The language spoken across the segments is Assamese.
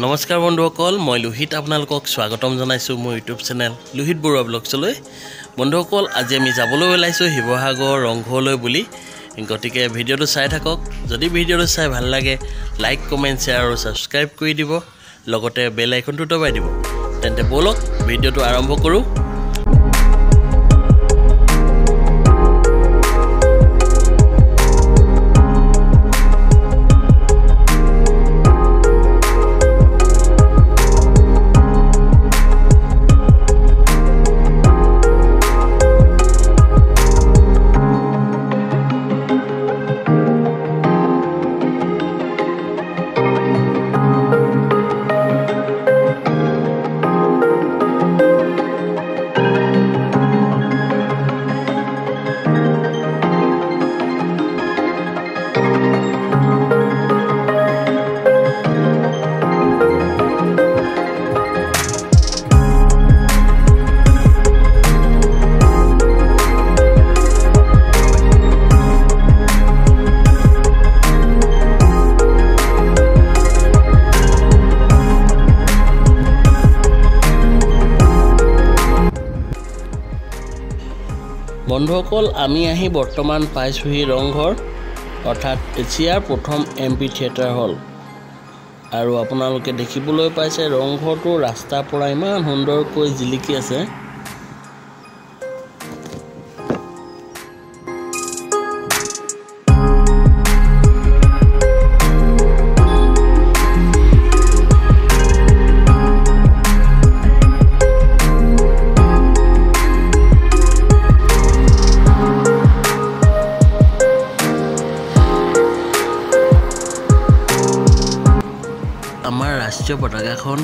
নমস্কাৰ বন্ধুসকল, মই লোহিত আপোনালোকক স্বাগতম জনাইছোঁ মোৰ ইউটিউব চেনেল লোহিত বৰুৱা ব্লগছলৈ। বন্ধুসকল, আজি আমি যাবলৈ ওলাইছোঁ শিৱসাগৰ ৰংঘৰলৈ বুলি। গতিকে ভিডিঅ'টো চাই থাকক। যদি ভিডিঅ'টো চাই ভাল লাগে লাইক, কমেণ্ট, শ্বেয়াৰ আৰু ছাবস্ক্ৰাইব কৰি দিব, লগতে বেল আইকনটো দবাই দিব। তেন্তে ব'লক ভিডিঅ'টো আৰম্ভ কৰোঁ। বন্ধুসকল, আমি আহি বৰ্তমান পাইছোঁহি ৰংঘৰ, অৰ্থাৎ এছিয়াৰ প্ৰথম এম্পি থিয়েটাৰ হল। আৰু আপোনালোকে দেখিবলৈ পাইছে ৰংঘৰটো ৰাস্তাৰ পৰা ইমান সুন্দৰকৈ জিলিকি আছে। আমাৰ ৰাষ্ট্ৰীয় পতাকাখন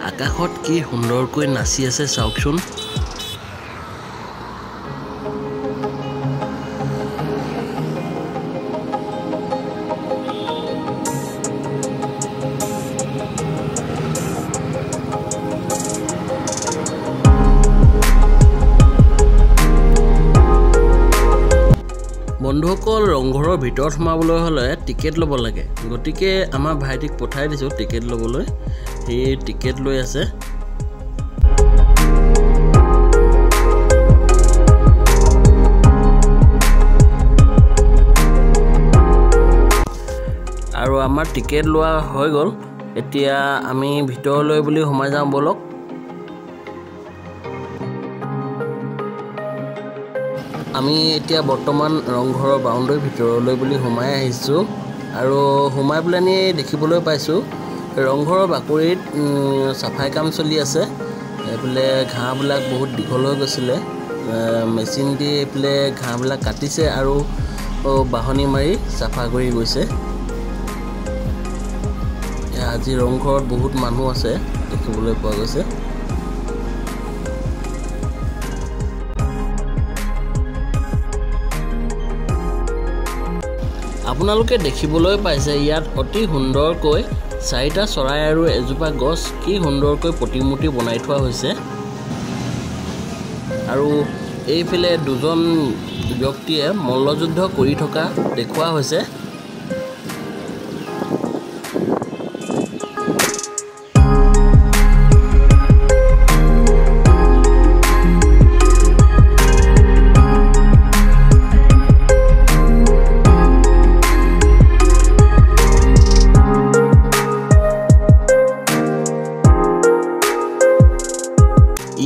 আকাশত কি সুন্দৰকৈ নাচি আছে চাওকচোন। বন্ধুসকল, ৰংঘৰৰ ভিতৰত সোমাবলৈ হ'লে টিকেট ল'ব লাগে। গতিকে আমাৰ ভাইটিক পঠাই দিছোঁ টিকেট ল'বলৈ। সি টিকেট লৈ আছে। আৰু আমাৰ টিকেট লোৱা হৈ গ'ল। এতিয়া আমি ভিতৰলৈ বুলি সোমাই যাওঁ ব'লক। আমি এতিয়া বৰ্তমান ৰংঘৰৰ বাউণ্ডৰীৰ ভিতৰলৈ বুলি সোমাই আহিছোঁ। আৰু সোমাই পেলানি দেখিবলৈ পাইছোঁ ৰংঘৰৰ বাকৰিত চাফাই কাম চলি আছে। এইফালে ঘাঁহবিলাক বহুত দীঘল হৈ গৈছিলে, মেচিন দি এইফালে ঘাঁহবিলাক কাটিছে আৰু বাহনি মাৰি চাফা কৰি গৈছে। আজি ৰংঘৰত বহুত মানুহ আছে দেখিবলৈ পোৱা গৈছে। আপোনালোকে দেখিবলৈ পাইছে ইয়াত অতি সুন্দৰকৈ 4টা চৰাই আৰু এজোপা গছ কি সুন্দৰকৈ প্ৰতিমূৰ্তি বনাই থোৱা হৈছে। আৰু এইফালে দুজন ব্যক্তিয়ে মল্লযুদ্ধ কৰি থকা দেখুওৱা হৈছে।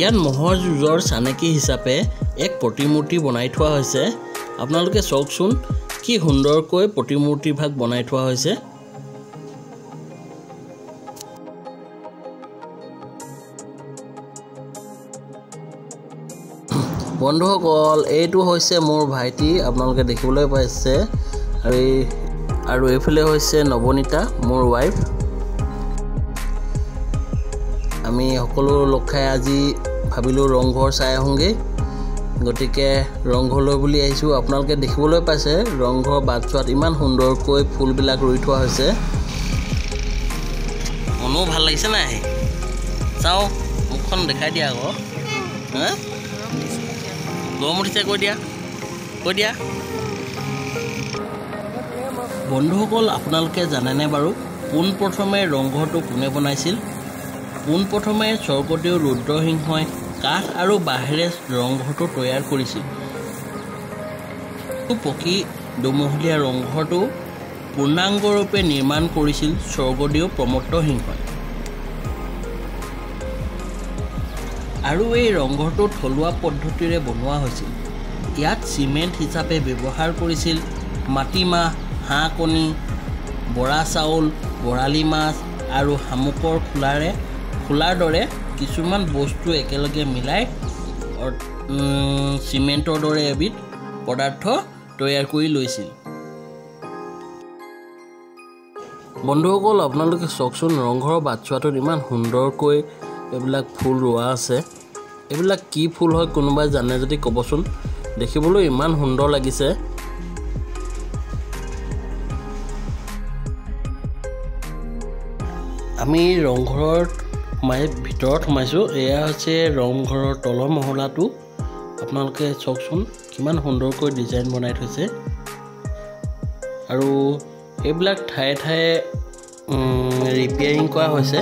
ইয়াত মহৰ যুঁজৰ চানেকি হিচাপে এক প্ৰতিমূৰ্তি বনাই থোৱা হৈছে। আপোনালোকে চাওকচোন কি সুন্দৰকৈ প্ৰতিমূৰ্তি ভাগ বনাই থোৱা হৈছে। বন্ধুসকল, এইটো হৈছে মোৰ ভাইটি, আপোনালোকে দেখিবলৈ পাইছে। আৰু এইফালে হৈছে নৱনীতা, মোৰ ৱাইফ। আমি সকলো লগ খাই আজি ভাবিলোঁ ৰংঘৰ চাই আহোঁগৈ। গতিকে ৰংঘৰলৈ বুলি আহিছোঁ। আপোনালোকে দেখিবলৈ পাইছে ৰংঘৰ বাটচোৱাত ইমান সুন্দৰকৈ ফুলবিলাক ৰুই থোৱা হৈছে। মনো ভাল লাগিছে নাই আহি? চাওঁ, মুখখন দেখাই দিয়া আকৌ। গৰম উঠিছে, কৈ দিয়া। বন্ধুসকল, আপোনালোকে জানেনে বাৰু পোনপ্ৰথমে ৰংঘৰটো কোনে বনাইছিল? পোনপ্ৰথমে স্বৰ্গদেউ ৰুদ্ৰসিংহই কাঠ আৰু বাঁহেৰে ৰংঘৰটো তৈয়াৰ কৰিছিল। পকী দুমহলীয়া ৰংঘৰটো পূৰ্ণাংগৰূপে নিৰ্মাণ কৰিছিল স্বৰ্গদেউ প্ৰমত্ত সিংহই। আৰু এই ৰংঘৰটো থলুৱা পদ্ধতিৰে বনোৱা হৈছিল। ইয়াত চিমেণ্ট হিচাপে ব্যৱহাৰ কৰিছিল মাটিমাহ, হাঁহ কণী, বৰা চাউল, বৰালি মাছ আৰু শামুকৰ খোলাৰ দৰে কিছুমান বস্তু একেলগে মিলাই চিমেণ্টৰ দৰে এবিধ পদাৰ্থ তৈয়াৰ কৰি লৈছিল। বন্ধুসকল, আপোনালোকে চাওকচোন, ৰংঘৰৰ বাটচৰাটোত ইমান সুন্দৰকৈ এইবিলাক ফুল ৰোৱা আছে। এইবিলাক কি ফুল হয় কোনোবাই জানে যদি ক'বচোন। দেখিবলৈ ইমান সুন্দৰ লাগিছে। আমি ৰংঘৰৰ ভিতৰত সোমাইছোঁ। এয়া হৈছে ৰংঘৰৰ তলৰ মহলাটো। আপোনালোকে চাওকচোন কিমান সুন্দৰকৈ ডিজাইন বনাই থৈছে। আৰু এইবিলাক ঠায়ে ঠায়ে ৰিপেয়াৰিং কৰা হৈছে।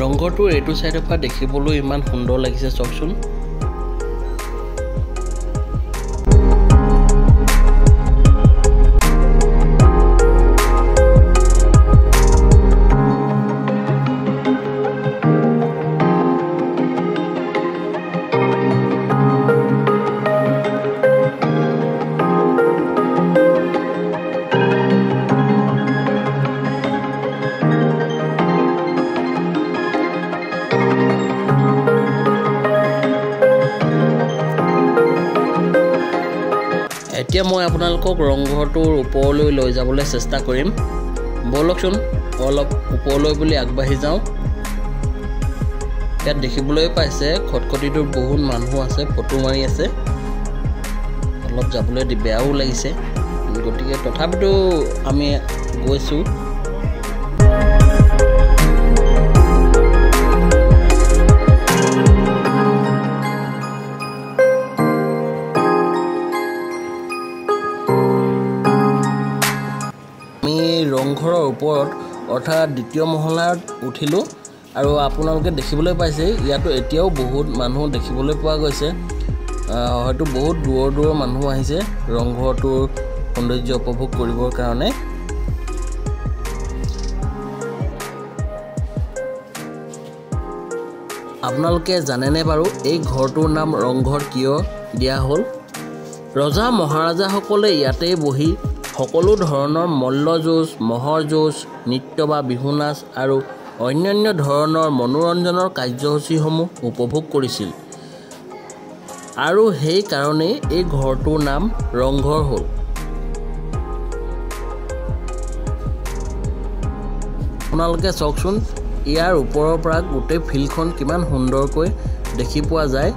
ৰংঘৰটোৰ এইটো চাইডৰ পৰা দেখিবলৈ ইমান সুন্দৰ লাগিছে, চাওকচোন। এতিয়া মই আপোনালোকক ৰংঘৰটোৰ ওপৰলৈ লৈ যাবলৈ চেষ্টা কৰিম। ব'লকচোন অলপ ওপৰলৈ বুলি আগবাঢ়ি যাওঁ। ইয়াত দেখিবলৈ পাইছে খটখটিটোত বহুত মানুহ আছে, ফটো মাৰি আছে। অলপ যাবলৈ বেয়াও লাগিছে, গতিকে তথাপিতো আমি গৈছোঁ। ৰংঘৰৰ ওপৰত অৰ্থাৎ দ্বিতীয় মহলাত উঠিলোঁ আৰু আপোনালোকে দেখিবলৈ পাইছে ইয়াতো এতিয়াও বহুত মানুহ দেখিবলৈ পোৱা গৈছে। হয়তো বহুত দূৰৰ মানুহ আহিছে ৰংঘৰটোৰ সৌন্দৰ্য উপভোগ কৰিবৰ কাৰণে। আপোনালোকে জানেনে বাৰু এই ঘৰটোৰ নাম ৰংঘৰ কিয় দিয়া হ'ল? ৰজা মহাৰাজাসকলে ইয়াতেই বহি সকলো ধৰণৰ মল্ল যুঁজ, মহৰ যুঁজ, নৃত্য বা বিহু নাচ আৰু অন্যান্য ধৰণৰ মনোৰঞ্জনৰ কাৰ্যসূচীসমূহ উপভোগ কৰিছিল। আৰু সেইকাৰণেই এই ঘৰটোৰ নাম ৰংঘৰ হ'ল। আপোনালোকে চাওকচোন, ইয়াৰ ওপৰৰ পৰা গোটেই ফিল্ডখন কিমান সুন্দৰকৈ দেখি পোৱা যায়।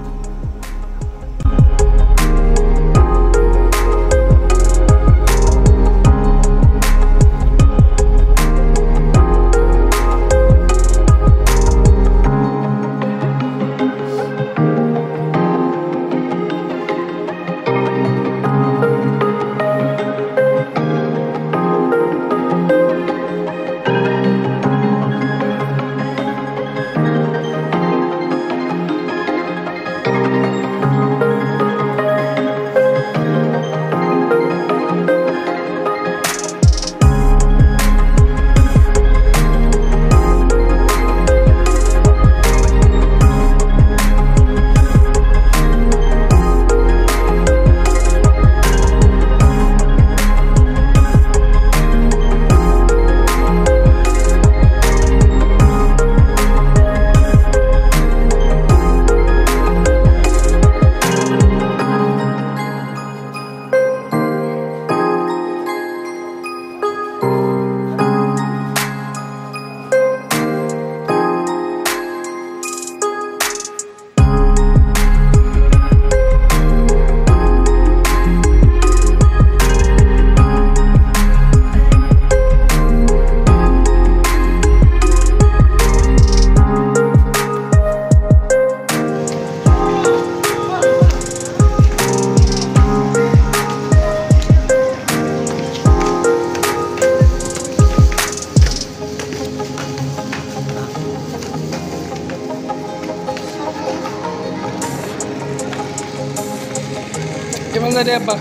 जा दे अब्बा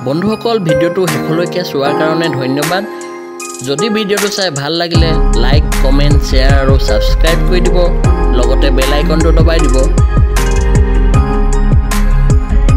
বন্ধুসকল ভিডিওটো শেষলৈকে চোৱাৰ কাৰণে ধন্যবাদ যদি ভিডিওটো চাই ভাল লাগিলে লাইক কমেন্ট শ্বেয়াৰ আৰু সাবস্ক্ৰাইব কৰি দিব লগতে বেল আইকনটো দবাই দিব